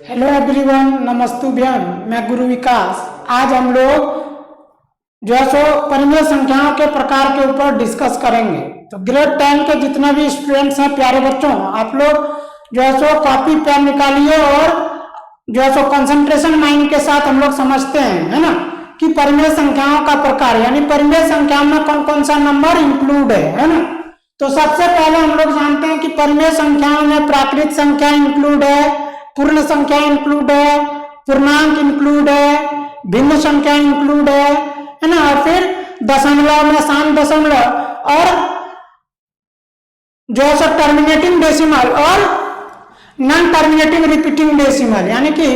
Hello everyone, नमस्तुभ्यम। मैं गुरु विकास। आज हम लोग जो है सो परिमेय संख्याओं के प्रकार के ऊपर डिस्कस करेंगे। तो ग्रेड 10 के जितने भी स्टूडेंट्स हैं, प्यारे बच्चों, आप लोग जो है सो कॉपी पेन निकालिए और जो है सो कंसंट्रेशन माइंड के साथ हम लोग समझते हैं, है ना, कि परिमेय संख्याओं का प्रकार, यानी परिमेय संख्याओं में कौन कौन सा नंबर इंक्लूड है ना। तो सबसे पहले हम लोग जानते हैं कि परिमेय संख्याओं में प्राकृत संख्या इंक्लूड है, पूर्ण संख्या इंक्लूड है, पूर्णांक इंक्लूड है, भिन्न संख्या इंक्लूड है ना, और फिर दशमलव में शांत दशमलव और जो है टर्मिनेटिंग डेसिमल और नॉन टर्मिनेटिंग रिपीटिंग डेसिमल, यानी कि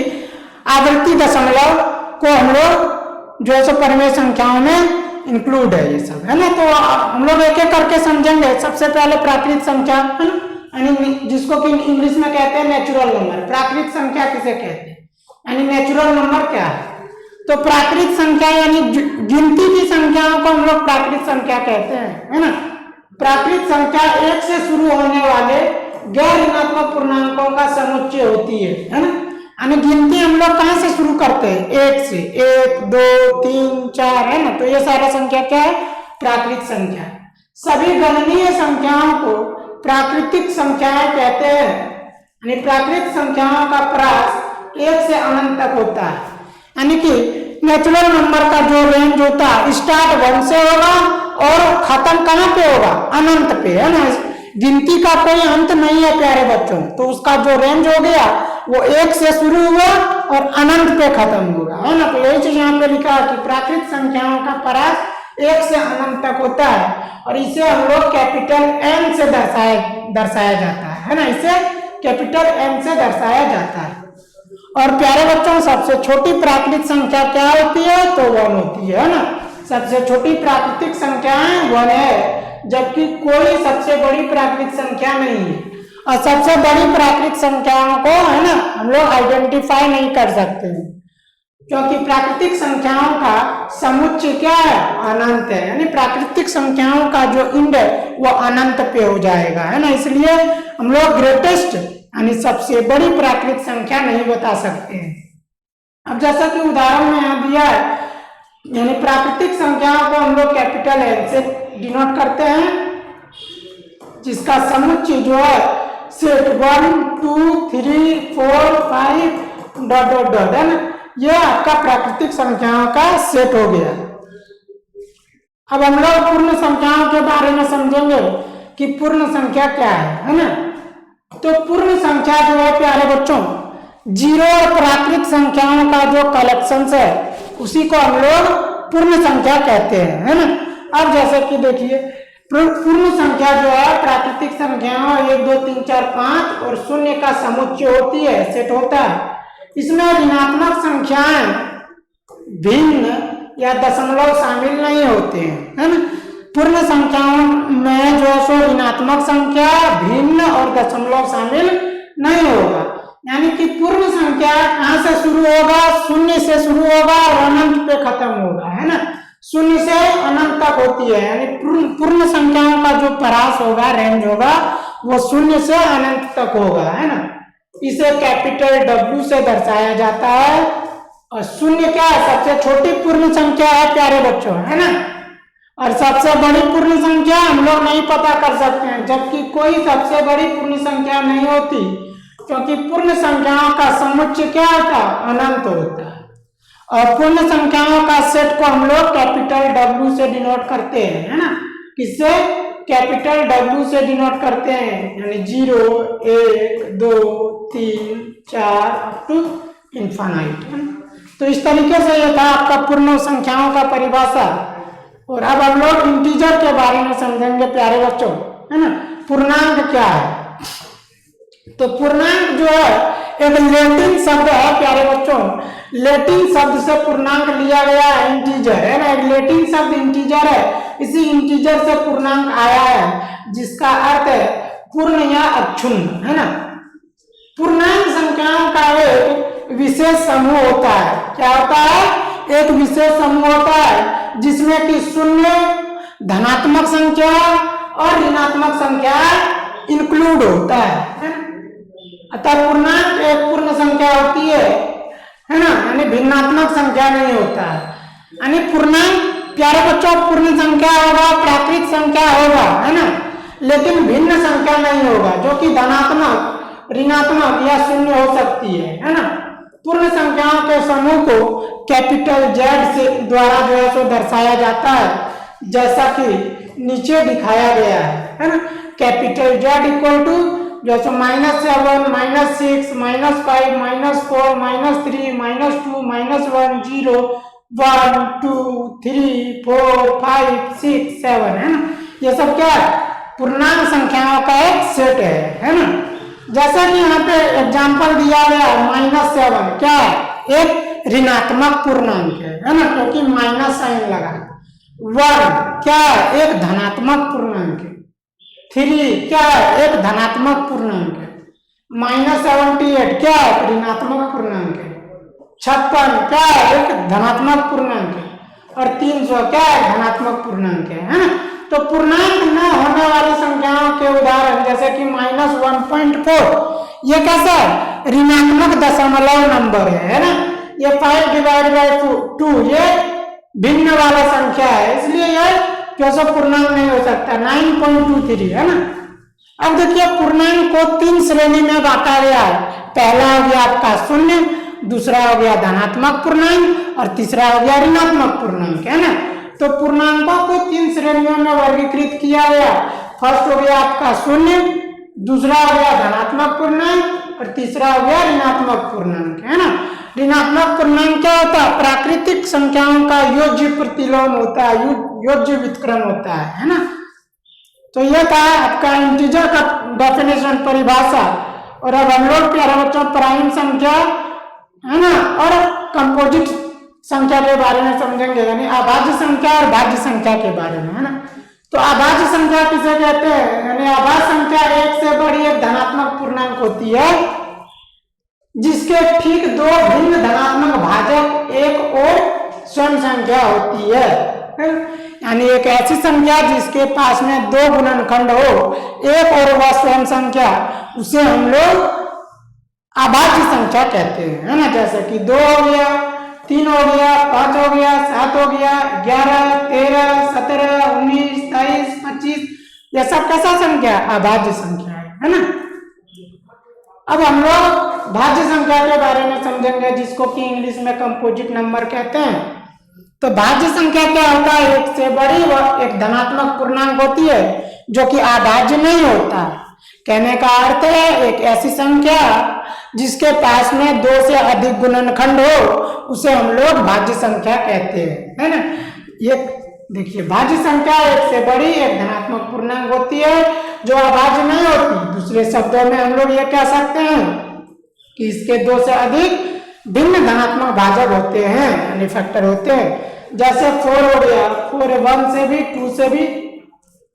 आवर्ती दशमलव को हम लोग जो है परिमेय संख्याओं में इंक्लूड है, ये सब, है ना। तो हम लोग एक एक करके समझेंगे। सबसे पहले प्राकृत संख्या, है ना, यानी जिसको कि इंग्लिश में कहते हैं नेचुरल नंबर। प्राकृत संख्या किसे कहते हैं, यानी नेचुरल नंबर क्या है। तो प्राकृत संख्या यानी गिनती की संख्याओं को हम लोग प्राकृत संख्या कहते हैं, है ना। प्राकृत संख्या एक से शुरू होने वाले गैर ऋणात्मक पूर्णांकों का समुच्चय होती है ना। यानी गिनती हम लोग कहां से शुरू करते हैं, एक से, 1 2 3 4, है ना। तो ये सारा संख्या क्या है, प्राकृत संख्या। सभी गणनीय संख्याओं को प्राकृतिक संख्याएं कहते हैं, यानी प्राकृत संख्याओं का प्रास 1 से अनंत तक होता है। यानी कि नेचुरल नंबर का जो रेंज होता है, स्टार्ट 1 से होगा और खत्म कहां पे होगा, अनंत पे, है ना। गिनती का कोई अंत नहीं है प्यारे बच्चों। तो उसका जो रेंज हो गया वो 1 से शुरू हुआ और अनंत पे खत्म होगा, है ना। तो यही चीज यहाँ पे लिखा है कि प्राकृत संख्याओं का परास 1 से अनंत तक होता है और इसे हम लोग कैपिटल एन से दर्शाया जाता है ना। इसे कैपिटल एन से दर्शाया जाता है। और प्यारे बच्चों, सबसे छोटी प्राकृतिक संख्या क्या होती है, तो 1 होती है ना। सबसे छोटी प्राकृतिक संख्याएं 1 है, जबकि कोई सबसे बड़ी प्राकृतिक संख्या नहीं है। और सबसे बड़ी प्राकृतिक संख्याओं को, है ना, हम लोग आइडेंटिफाई नहीं कर सकते हैं, क्योंकि प्राकृतिक संख्याओं का समुच्चय क्या है, अनंत है। यानी प्राकृतिक संख्याओं का जो इंड है वो अनंत पे हो जाएगा, है ना। इसलिए हम लोग ग्रेटेस्ट यानी सबसे बड़ी प्राकृतिक संख्या नहीं बता सकते हैं। अब जैसा कि उदाहरण में यहाँ दिया है, यानी प्राकृतिक संख्याओं को हम लोग कैपिटल एन से डिनोट करते हैं, जिसका समुच्चय जो है सेट 1 2 3 4 5 डॉट डॉट डॉट, है ना। यह आपका प्राकृतिक संख्याओं का सेट हो गया। अब हम लोग पूर्ण संख्याओं के बारे में समझेंगे कि पूर्ण संख्या क्या है ना। तो पूर्ण संख्या जो है प्यारे बच्चों, जीरो और प्राकृतिक संख्याओं का जो कलेक्शन है उसी को हम लोग पूर्ण संख्या कहते हैं, है ना। अब जैसे कि देखिए, पूर्ण संख्या जो है प्राकृतिक संख्याओं 1 2 3 4 5 और 0 का समुच्चय होती है, सेट होता है। इसमें ऋणात्मक संख्याएं, भिन्न या दशमलव शामिल नहीं होते हैं, है ना। पूर्ण संख्याओं में जो सो ऋणात्मक संख्या, भिन्न और दशमलव शामिल नहीं होगा। यानी कि पूर्ण संख्या कहां से शुरू होगा, 0 से शुरू होगा और अनंत पे खत्म होगा, है ना। 0 से अनंत तक होती है। यानी पूर्ण संख्याओं का जो परास होगा, रेंज होगा, वो 0 से अनंत तक होगा, है ना। इसे कैपिटल W से दर्शाया जाता है। और 0 क्या है, सबसे छोटी पूर्ण संख्या है प्यारे बच्चों, है ना। और सबसे बड़ी पूर्ण संख्या हम लोग नहीं पता कर सकते हैं, जबकि कोई सबसे बड़ी पूर्ण संख्या नहीं होती, क्योंकि पूर्ण संख्याओं का समुच्चय क्या होता है, अनंत होता है। और पूर्ण संख्याओं का सेट को हम लोग कैपिटल W से डिनोट करते हैं, है ना। किससे, कैपिटल W से डिनोट करते हैं, यानी 0 1 2 3 4 अप टू इनफाइनाइट, है ना। तो इस तरीके से ये था आपका पूर्ण संख्याओं का परिभाषा। और अब हम लोग इंटीजर के बारे में समझेंगे प्यारे बच्चों, है ना। पूर्णांक क्या है, तो पूर्णांक जो है एक लैटिन शब्द है प्यारे बच्चों। लैटिन शब्द से पूर्णांक लिया गया है, इंटीजर, है ना। एक लैटिन शब्द इंटीजर है, इसी इंटीजर से पूर्णांक आया है, जिसका अर्थ है पूर्ण या अक्षुण्ण, है ना। पूर्णांक संख्याओं का एक विशेष समूह होता है। क्या होता है, एक विशेष समूह होता है जिसमें कि 0 धनात्मक संख्या और ऋणात्मक संख्या इंक्लूड होता है। अतः पूर्णांक एक पूर्ण संख्या होती है ना, यानी भिन्नात्मक संख्या नहीं होता है। यानी पूर्णांक प्यारे बच्चों पूर्ण संख्या होगा, प्राकृत संख्या होगा, है ना, लेकिन भिन्न संख्या नहीं होगा, जो कि धनात्मक, ऋणात्मक या शून्य हो सकती है ना। पूर्ण संख्याओं के समूह को कैपिटल जेड से द्वारा जो है सो दर्शाया जाता है, जैसा कि नीचे दिखाया गया है ना। कैपिटल जेड इक्वल टू जैसे -7, -6, -5, -4, -3, -2, -1, 0, 1, 2, 3, 4, 5, 6, 7 है ना। ये सब क्या है, पूर्णांक संख्याओं का एक सेट है ना। जैसा कि यहाँ पे एग्जांपल दिया गया -7 क्या है, एक ऋणात्मक पूर्णांक है ना, क्योंकि माइनस साइन लगा। 1 क्या है, एक धनात्मक पूर्णांक है। 3 क्या है, एक धनात्मक पूर्णांक है। -78 क्या है, ऋणात्मक पूर्णांक है। 56 क्या है, एक धनात्मक पूर्णांक है। और 300 क्या है, धनात्मक पूर्णांक है ना। तो पूर्णांक न होने वाली संख्याओं के उदाहरण जैसे कि -1.4 ये कैसा है, ऋणात्मक दशमलव नंबर है ना। ये 5/2 ये भिन्न वाला संख्या है, इसलिए ये कैसा पूर्णांक नहीं हो सकता। 9.23 है ना। अब देखिए पूर्णांक को 3 श्रेणी में बांटा गया है। पहला हो गया आपका शून्य, दूसरा हो गया धनात्मक पूर्णांक और तीसरा हो गया ऋणात्मक पूर्णांक है ना। तो पूर्णांकों को 3 श्रेणियों में वर्गीकृत किया गया। फर्स्ट हो गया आपका शून्य, दूसरा हो गया धनात्मक पूर्णांक और तीसरा हो गया ऋणात्मक पूर्णांक है ना। ऋणात्मक पूर्णांक क्या होता है, प्राकृतिक संख्याओं का योज्य प्रतिलोम होता है, योज्य व्युत्क्रम होता है ना। तो यह था आपका इंटीजर का डेफिनेशन, परिभाषा। और अब हम लोग प्यारे बच्चों प्राइम संख्या है ना और कंपोजिट संख्या के बारे में समझेंगे, यानी अभाज्य संख्या और भाज्य संख्या के बारे में है ना। तो अभाज्य संख्या किसे कहते हैं, यानी अभाज्य संख्या एक से बड़ी एक धनात्मक पूर्णांक होती है जिसके ठीक 2 भिन्न धनात्मक भाजक एक और स्वयं संख्या होती है। यानी एक ऐसी संख्या जिसके पास में 2 गुणनखंड हो, एक और वह स्वयं संख्या, उसे हम लोग अभाज्य संख्या कहते हैं है ना। जैसे कि 2 हो गया, 3 हो गया, 5 हो गया, 7 हो गया, 11, 13, 17, 19, 23, 25, यह सब कैसा संख्या, अभाज्य संख्या है ना। अब हम लोग भाज्य संख्या के बारे में समझेंगे, जिसको कि इंग्लिश में कंपोजिट नंबर कहते हैं। तो भाज्य संख्या क्या होता है, एक से बड़ी व एक धनात्मक पूर्णांक होती है जो कि अभाज्य नहीं होता। कहने का अर्थ है एक ऐसी संख्या जिसके पास में 2 से अधिक गुणनखंड हो, उसे हम लोग भाज्य संख्या कहते हैं है ना। ये देखिए भाज्य संख्या एक से बड़ी एक धनात्मक पूर्णांक होती है जो अभाज्य नहीं होती। दूसरे शब्दों में हम लोग ये कह सकते हैं कि इसके 2 से अधिक भिन्न धनात्मक भाजक होते हैं, यानी फैक्टर होते हैं। जैसे 4 हो गया, 4 1 से भी, 2 से भी,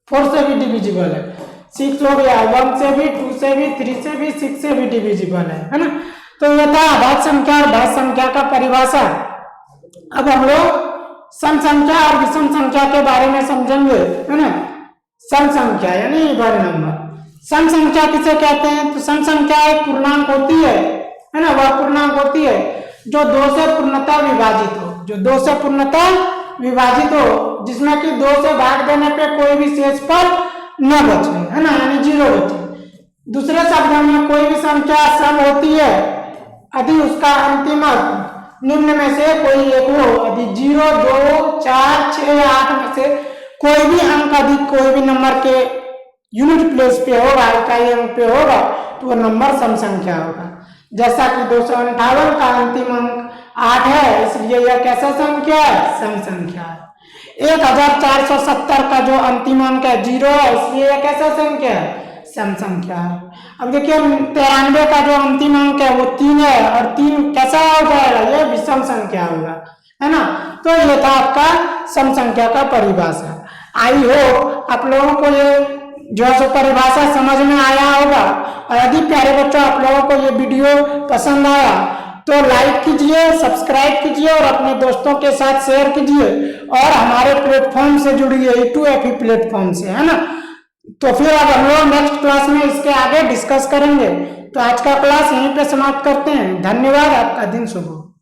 4 से भी डिविजिबल है। 6 हो गया, 1 से भी, 2 से भी, 3 से भी, 6 से भी डिविजिबल है ना। तो यह था अभाज्य संख्या और भाज्य संख्या का परिभाषा। अब हम लोग सम संख्या और विषम संख्या के बारे में समझेंगे है ना। सम संख्या यानी इवन नंबर। सम संख्या किसे कहते हैं, तो सम संख्या एक पूर्णांक होती है ना। वह पूर्णांक होती है जो 2 से पूर्णतः विभाजित हो, जो 2 से पूर्णतः विभाजित हो, जिसमें कि 2 से भाग देने पे कोई भी शेष पद न बचे है ना, यानी 0 बचे। दूसरे शब्दों में कोई भी संख्या सम होती है यदि उसका अंतिम निम्न में से कोई एक हो। यदि 0, 2, 4, 6 या 8 में से कोई भी अंक अधिक कोई भी नंबर के यूनिट प्लेस पे होगा, इकाई अंक पे होगा, तो वह नंबर सम संख्या होगा। जैसा कि 258 का अंतिम अंक 8 है, इसलिए यह कैसा संख्या है, सम संख्या है। 1470 का जो अंतिम अंक है 0 है, इसलिए यह कैसा संख्या है, सम संख्या है। अब देखिए 93 का जो अंतिम अंक है वो 3 है, और 3 कैसा हो जाएगा, ये विषम संख्या होगा है ना। तो ये था आपका सम संख्या का परिभाषा। आई होप आप लोगों को ये जो है परिभाषा समझ में आया होगा। और यदि प्यारे बच्चों आप लोगों को ये वीडियो पसंद आया तो लाइक कीजिए, सब्सक्राइब कीजिए और अपने दोस्तों के साथ शेयर कीजिए, और हमारे प्लेटफॉर्म से जुड़िए, E2FE प्लेटफॉर्म से है ना। तो फिर अब हम लोग नेक्स्ट क्लास में इसके आगे डिस्कस करेंगे। तो आज का क्लास यहीं पे समाप्त करते हैं। धन्यवाद। आपका दिन शुभ हो।